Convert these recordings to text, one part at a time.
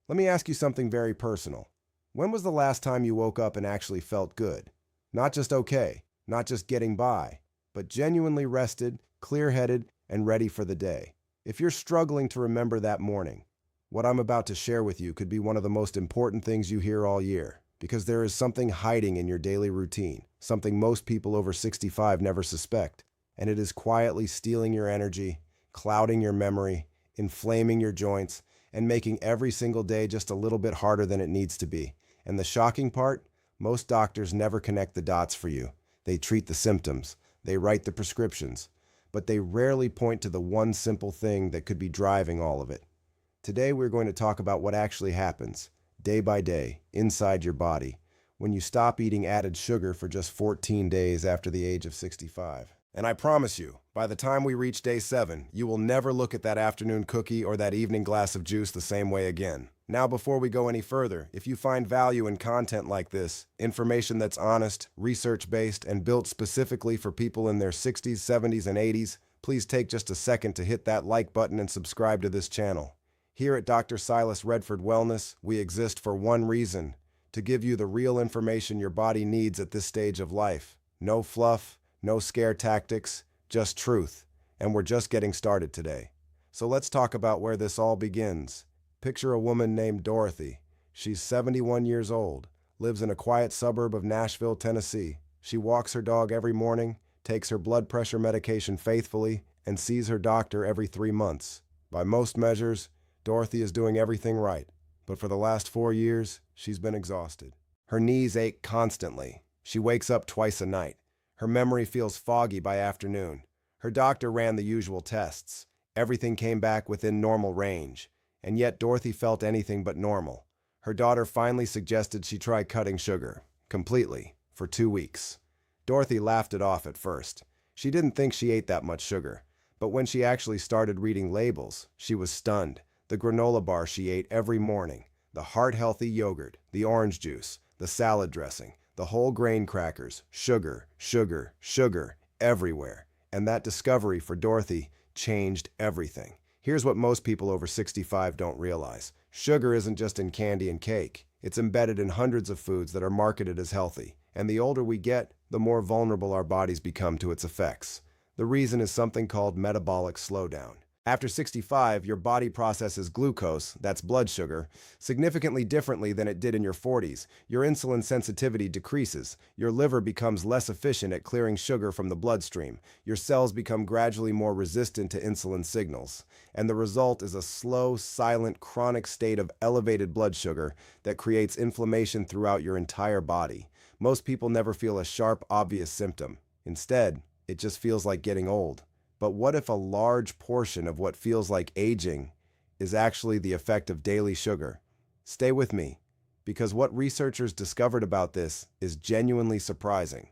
Let me ask you something very personal. When was the last time you woke up and actually felt good? Not just okay, not just getting by, but genuinely rested, clear-headed, and ready for the day. If you're struggling to remember that morning, what I'm about to share with you could be one of the most important things you hear all year, because there is something hiding in your daily routine, something most people over 65 never suspect, and it is quietly stealing your energy, clouding your memory, inflaming your joints, and making every single day just a little bit harder than it needs to be. And the shocking part, most doctors never connect the dots for you. They treat the symptoms, they write the prescriptions, but they rarely point to the one simple thing that could be driving all of it. Today we're going to talk about what actually happens, day by day, inside your body, when you stop eating added sugar for just 14 days after the age of 65. And I promise you, by the time we reach day 7, you will never look at that afternoon cookie or that evening glass of juice the same way again. Now, before we go any further, if you find value in content like this, information that's honest, research-based, and built specifically for people in their 60s, 70s, and 80s, please take just a second to hit that like button and subscribe to this channel. Here at Dr. Silas Redford Wellness, we exist for one reason: to give you the real information your body needs at this stage of life. No fluff, no scare tactics, just truth. And we're just getting started today. So let's talk about where this all begins. Picture a woman named Dorothy. She's 71 years old, lives in a quiet suburb of Nashville, Tennessee. She walks her dog every morning, takes her blood pressure medication faithfully, and sees her doctor every 3 months. By most measures, Dorothy is doing everything right, but for the last 4 years, she's been exhausted. Her knees ache constantly. She wakes up twice a night. Her memory feels foggy by afternoon. Her doctor ran the usual tests. Everything came back within normal range, and yet Dorothy felt anything but normal. Her daughter finally suggested she try cutting sugar, completely, for 2 weeks. Dorothy laughed it off at first. She didn't think she ate that much sugar, but when she actually started reading labels, she was stunned. The granola bar she ate every morning, the heart-healthy yogurt, the orange juice, the salad dressing, the whole grain crackers, sugar, sugar, sugar, everywhere. And that discovery for Dorothy changed everything. Here's what most people over 65 don't realize. Sugar isn't just in candy and cake. It's embedded in hundreds of foods that are marketed as healthy. And the older we get, the more vulnerable our bodies become to its effects. The reason is something called metabolic slowdown. After 65, your body processes glucose, that's blood sugar, significantly differently than it did in your 40s. Your insulin sensitivity decreases. Your liver becomes less efficient at clearing sugar from the bloodstream. Your cells become gradually more resistant to insulin signals. And the result is a slow, silent, chronic state of elevated blood sugar that creates inflammation throughout your entire body. Most people never feel a sharp, obvious symptom. Instead, it just feels like getting old. But what if a large portion of what feels like aging is actually the effect of daily sugar? Stay with me, because what researchers discovered about this is genuinely surprising.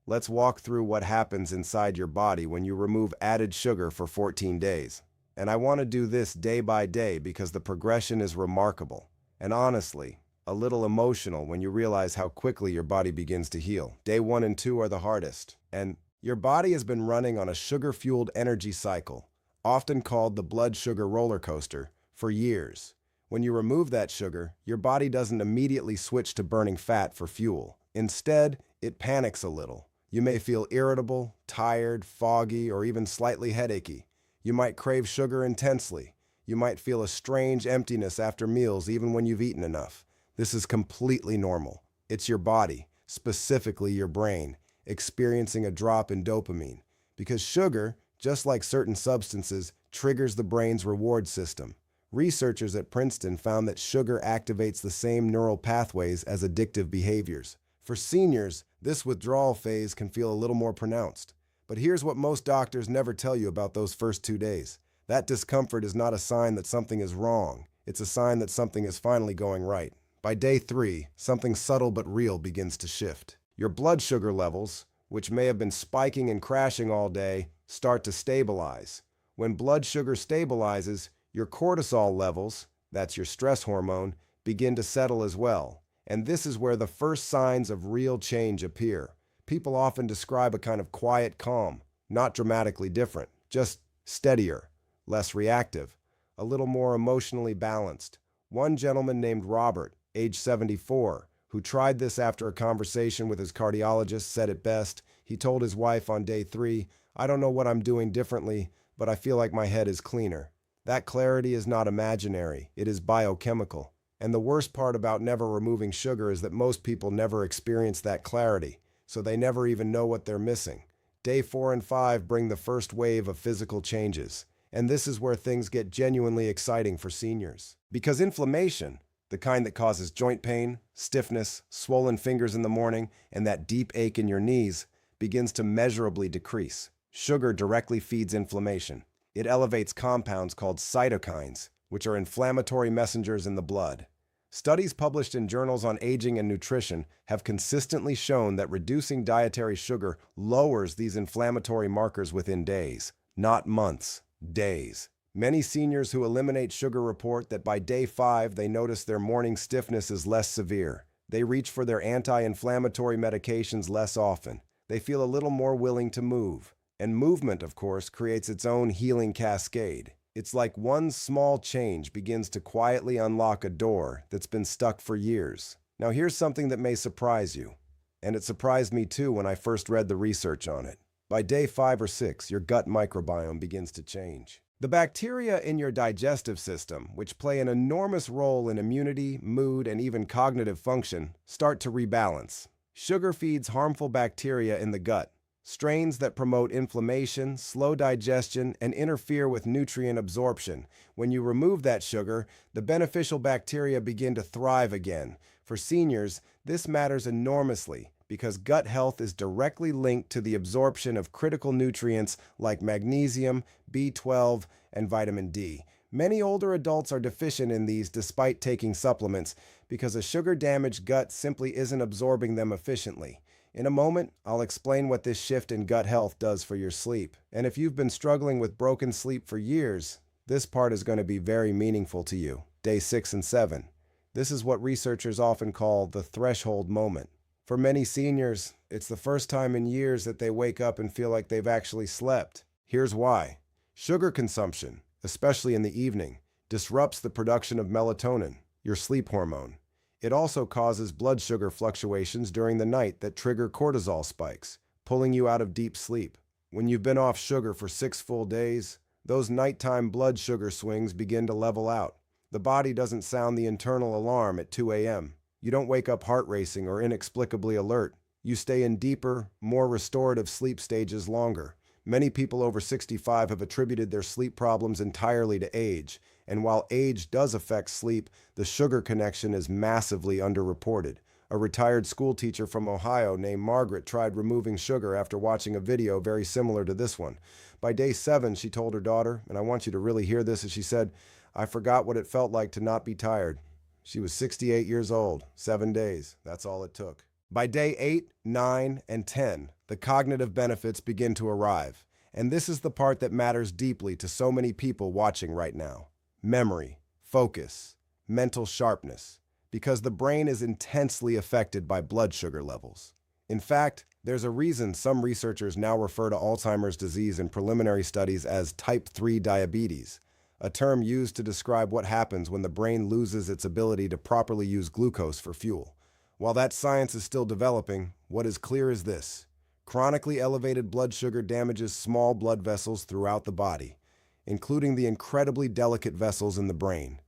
Let's walk through what happens inside your body when you remove added sugar for 14 days. And I want to do this day by day because the progression is remarkable. And honestly, a little emotional when you realize how quickly your body begins to heal. Day 1 and 2 are the hardest. And your body has been running on a sugar-fueled energy cycle, often called the blood sugar roller coaster, for years. When you remove that sugar, your body doesn't immediately switch to burning fat for fuel. Instead, it panics a little. You may feel irritable, tired, foggy, or even slightly headachy. You might crave sugar intensely. You might feel a strange emptiness after meals even when you've eaten enough. This is completely normal. It's your body, specifically your brain, experiencing a drop in dopamine, because sugar, just like certain substances, triggers the brain's reward system. Researchers at Princeton found that sugar activates the same neural pathways as addictive behaviors. For seniors, this withdrawal phase can feel a little more pronounced. But here's what most doctors never tell you about those first 2 days. That discomfort is not a sign that something is wrong. It's a sign that something is finally going right. By day 3, something subtle but real begins to shift. Your blood sugar levels, which may have been spiking and crashing all day, start to stabilize. When blood sugar stabilizes, your cortisol levels, that's your stress hormone, begin to settle as well. And this is where the first signs of real change appear. People often describe a kind of quiet calm, not dramatically different, just steadier, less reactive, a little more emotionally balanced. One gentleman named Robert, age 74, who tried this after a conversation with his cardiologist, said it best. He told his wife on day 3, "I don't know what I'm doing differently, but I feel like my head is cleaner." That clarity is not imaginary, it is biochemical. And the worst part about never removing sugar is that most people never experience that clarity, so they never even know what they're missing. Day 4 and 5 bring the first wave of physical changes, and this is where things get genuinely exciting for seniors. Because inflammation, the kind that causes joint pain, stiffness, swollen fingers in the morning, and that deep ache in your knees, begins to measurably decrease. Sugar directly feeds inflammation. It elevates compounds called cytokines, which are inflammatory messengers in the blood. Studies published in journals on aging and nutrition have consistently shown that reducing dietary sugar lowers these inflammatory markers within days, not months, days. Many seniors who eliminate sugar report that by day 5 they notice their morning stiffness is less severe. They reach for their anti-inflammatory medications less often. They feel a little more willing to move. And movement, of course, creates its own healing cascade. It's like one small change begins to quietly unlock a door that's been stuck for years. Now here's something that may surprise you. And it surprised me too when I first read the research on it. By day 5 or 6, your gut microbiome begins to change. The bacteria in your digestive system, which play an enormous role in immunity, mood, and even cognitive function, start to rebalance. Sugar feeds harmful bacteria in the gut, strains that promote inflammation, slow digestion, and interfere with nutrient absorption. When you remove that sugar, the beneficial bacteria begin to thrive again. For seniors, this matters enormously because gut health is directly linked to the absorption of critical nutrients like magnesium, B12, and vitamin D. Many older adults are deficient in these despite taking supplements because a sugar-damaged gut simply isn't absorbing them efficiently. In a moment, I'll explain what this shift in gut health does for your sleep. And if you've been struggling with broken sleep for years, this part is going to be very meaningful to you. Day 6 and 7. This is what researchers often call the threshold moment. For many seniors, it's the first time in years that they wake up and feel like they've actually slept. Here's why. Sugar consumption, especially in the evening, disrupts the production of melatonin, your sleep hormone. It also causes blood sugar fluctuations during the night that trigger cortisol spikes, pulling you out of deep sleep. When you've been off sugar for 6 full days, those nighttime blood sugar swings begin to level out. The body doesn't sound the internal alarm at 2 a.m. You don't wake up heart racing or inexplicably alert. You stay in deeper, more restorative sleep stages longer. Many people over 65 have attributed their sleep problems entirely to age. And while age does affect sleep, the sugar connection is massively underreported. A retired school teacher from Ohio named Margaret tried removing sugar after watching a video very similar to this one. By day 7, she told her daughter, and I want you to really hear this, as she said, "I forgot what it felt like to not be tired." She was 68 years old, 7 days. That's all it took. By day 8, 9, and 10, the cognitive benefits begin to arrive. And this is the part that matters deeply to so many people watching right now. Memory, focus, mental sharpness, because the brain is intensely affected by blood sugar levels. In fact, there's a reason some researchers now refer to Alzheimer's disease in preliminary studies as type 3 diabetes, a term used to describe what happens when the brain loses its ability to properly use glucose for fuel. While that science is still developing, what is clear is this: chronically elevated blood sugar damages small blood vessels throughout the body, including the incredibly delicate vessels in the brain.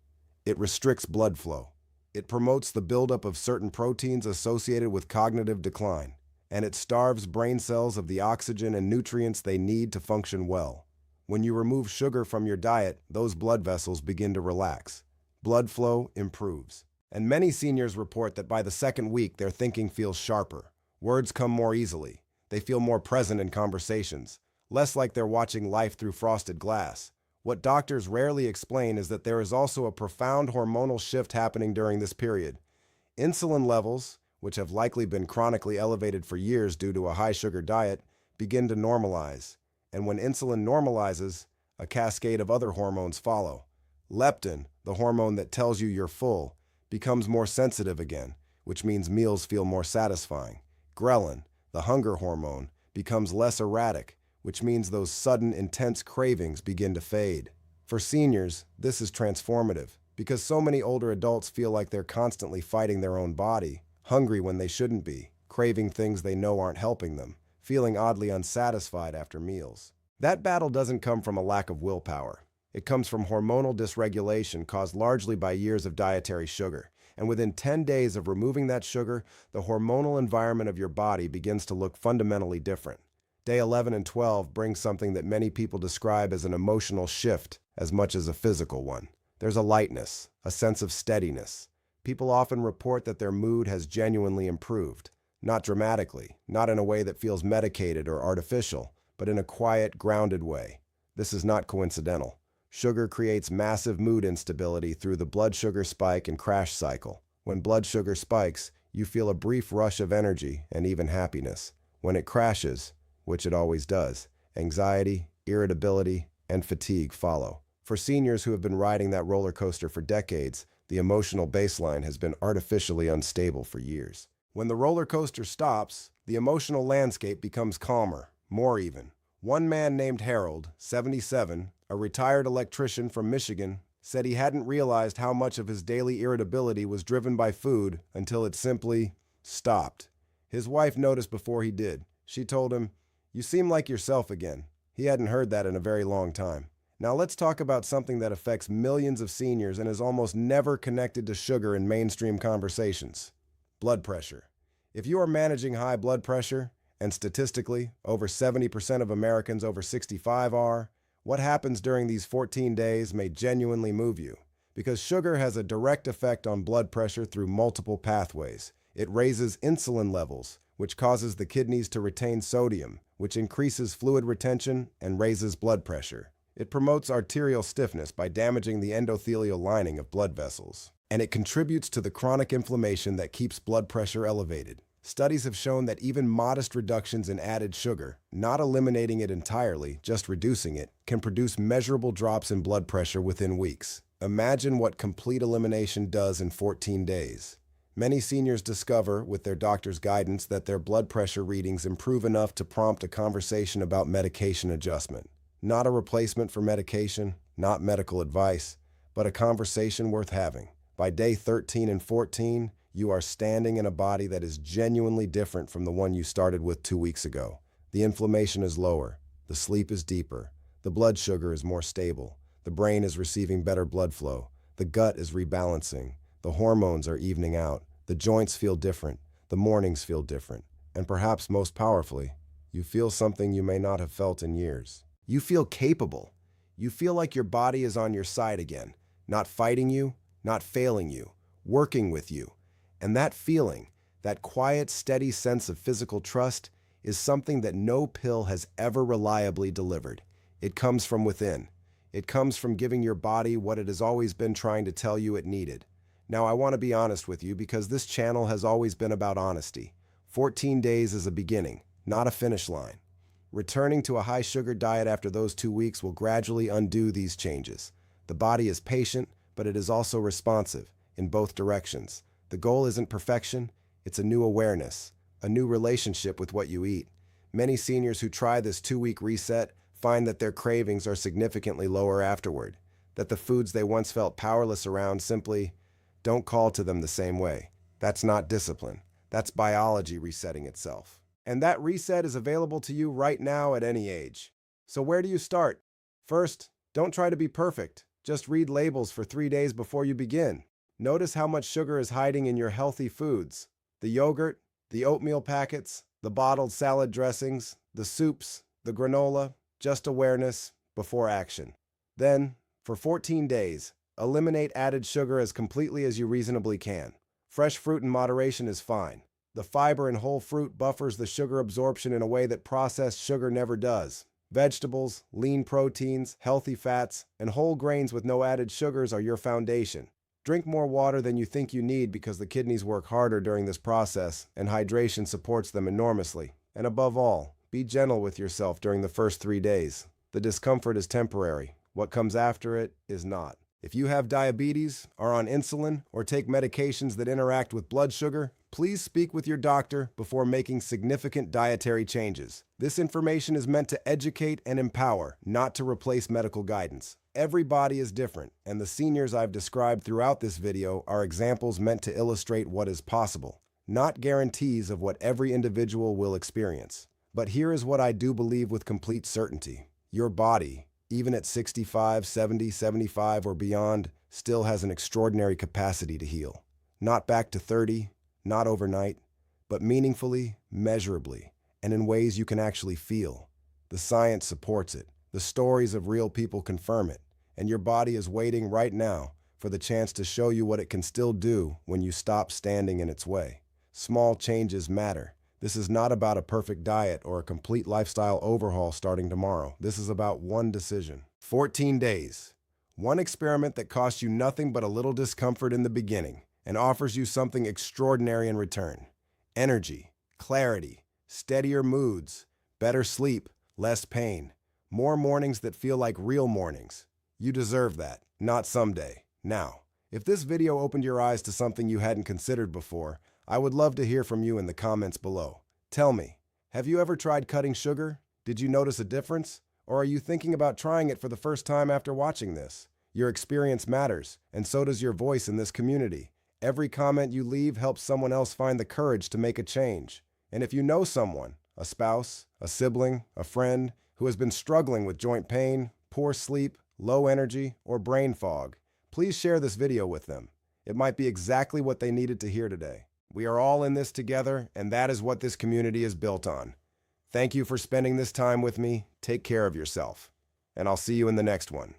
It restricts blood flow. It promotes the buildup of certain proteins associated with cognitive decline, and it starves brain cells of the oxygen and nutrients they need to function well. When you remove sugar from your diet, those blood vessels begin to relax. Blood flow improves. And many seniors report that by the second week, their thinking feels sharper. Words come more easily. They feel more present in conversations, less like they're watching life through frosted glass. What doctors rarely explain is that there is also a profound hormonal shift happening during this period. Insulin levels, which have likely been chronically elevated for years due to a high-sugar diet, begin to normalize. And when insulin normalizes, a cascade of other hormones follow. Leptin, the hormone that tells you you're full, becomes more sensitive again, which means meals feel more satisfying. Ghrelin, the hunger hormone, becomes less erratic, which means those sudden, intense cravings begin to fade. For seniors, this is transformative. Because so many older adults feel like they're constantly fighting their own body, hungry when they shouldn't be, craving things they know aren't helping them, feeling oddly unsatisfied after meals. That battle doesn't come from a lack of willpower. It comes from hormonal dysregulation caused largely by years of dietary sugar. And within 10 days of removing that sugar, the hormonal environment of your body begins to look fundamentally different. Day 11 and 12 bring something that many people describe as an emotional shift as much as a physical one. There's a lightness, a sense of steadiness. People often report that their mood has genuinely improved. Not dramatically, not in a way that feels medicated or artificial, but in a quiet, grounded way. This is not coincidental. Sugar creates massive mood instability through the blood sugar spike and crash cycle. When blood sugar spikes, you feel a brief rush of energy and even happiness. When it crashes, which it always does, anxiety, irritability, and fatigue follow. For seniors who have been riding that roller coaster for decades, the emotional baseline has been artificially unstable for years. When the roller coaster stops, the emotional landscape becomes calmer, more even. One man named Harold, 77, a retired electrician from Michigan, said he hadn't realized how much of his daily irritability was driven by food until it simply stopped. His wife noticed before he did. She told him, "You seem like yourself again." He hadn't heard that in a very long time. Now let's talk about something that affects millions of seniors and is almost never connected to sugar in mainstream conversations: blood pressure. If you are managing high blood pressure, and statistically, over 70% of Americans over 65 are, what happens during these 14 days may genuinely move you. Because sugar has a direct effect on blood pressure through multiple pathways. It raises insulin levels, which causes the kidneys to retain sodium, which increases fluid retention and raises blood pressure. It promotes arterial stiffness by damaging the endothelial lining of blood vessels. And it contributes to the chronic inflammation that keeps blood pressure elevated. Studies have shown that even modest reductions in added sugar, not eliminating it entirely, just reducing it, can produce measurable drops in blood pressure within weeks. Imagine what complete elimination does in 14 days. Many seniors discover, with their doctor's guidance, that their blood pressure readings improve enough to prompt a conversation about medication adjustment. Not a replacement for medication, not medical advice, but a conversation worth having. By day 13 and 14, you are standing in a body that is genuinely different from the one you started with 2 weeks ago. The inflammation is lower, the sleep is deeper, the blood sugar is more stable, the brain is receiving better blood flow, the gut is rebalancing, the hormones are evening out, the joints feel different, the mornings feel different, and perhaps most powerfully, you feel something you may not have felt in years. You feel capable. You feel like your body is on your side again, not fighting you, not failing you, working with you. And that feeling, that quiet, steady sense of physical trust, is something that no pill has ever reliably delivered. It comes from within. It comes from giving your body what it has always been trying to tell you it needed. Now, I want to be honest with you because this channel has always been about honesty. 14 days is a beginning, not a finish line. Returning to a high-sugar diet after those 2 weeks will gradually undo these changes. The body is patient, but it is also responsive, in both directions. The goal isn't perfection, it's a new awareness, a new relationship with what you eat. Many seniors who try this 2-week reset find that their cravings are significantly lower afterward, that the foods they once felt powerless around simply don't call to them the same way. That's not discipline. That's biology resetting itself. And that reset is available to you right now at any age. So where do you start? First, don't try to be perfect. Just read labels for 3 days before you begin. Notice how much sugar is hiding in your healthy foods. The yogurt, the oatmeal packets, the bottled salad dressings, the soups, the granola. Just awareness before action. Then, for 14 days, eliminate added sugar as completely as you reasonably can. Fresh fruit in moderation is fine. The fiber in whole fruit buffers the sugar absorption in a way that processed sugar never does. Vegetables, lean proteins, healthy fats, and whole grains with no added sugars are your foundation. Drink more water than you think you need because the kidneys work harder during this process, and hydration supports them enormously. And above all, be gentle with yourself during the first 3 days. The discomfort is temporary. What comes after it is not. If you have diabetes, are on insulin, or take medications that interact with blood sugar, please speak with your doctor before making significant dietary changes. This information is meant to educate and empower, not to replace medical guidance. Every body is different, and the seniors I've described throughout this video are examples meant to illustrate what is possible, not guarantees of what every individual will experience. But here is what I do believe with complete certainty. Your body, even at 65, 70, 75, or beyond, still has an extraordinary capacity to heal. Not back to 30, not overnight, but meaningfully, measurably, and in ways you can actually feel. The science supports it. The stories of real people confirm it. And your body is waiting right now for the chance to show you what it can still do when you stop standing in its way. Small changes matter. This is not about a perfect diet or a complete lifestyle overhaul starting tomorrow. This is about one decision. 14 days. One experiment that costs you nothing but a little discomfort in the beginning and offers you something extraordinary in return. Energy, clarity, steadier moods, better sleep, less pain, more mornings that feel like real mornings. You deserve that, not someday. Now, if this video opened your eyes to something you hadn't considered before, I would love to hear from you in the comments below. Tell me, have you ever tried cutting sugar? Did you notice a difference? Or are you thinking about trying it for the first time after watching this? Your experience matters, and so does your voice in this community. Every comment you leave helps someone else find the courage to make a change. And if you know someone, a spouse, a sibling, a friend, who has been struggling with joint pain, poor sleep, low energy, or brain fog, please share this video with them. It might be exactly what they needed to hear today. We are all in this together, and that is what this community is built on. Thank you for spending this time with me. Take care of yourself, and I'll see you in the next one.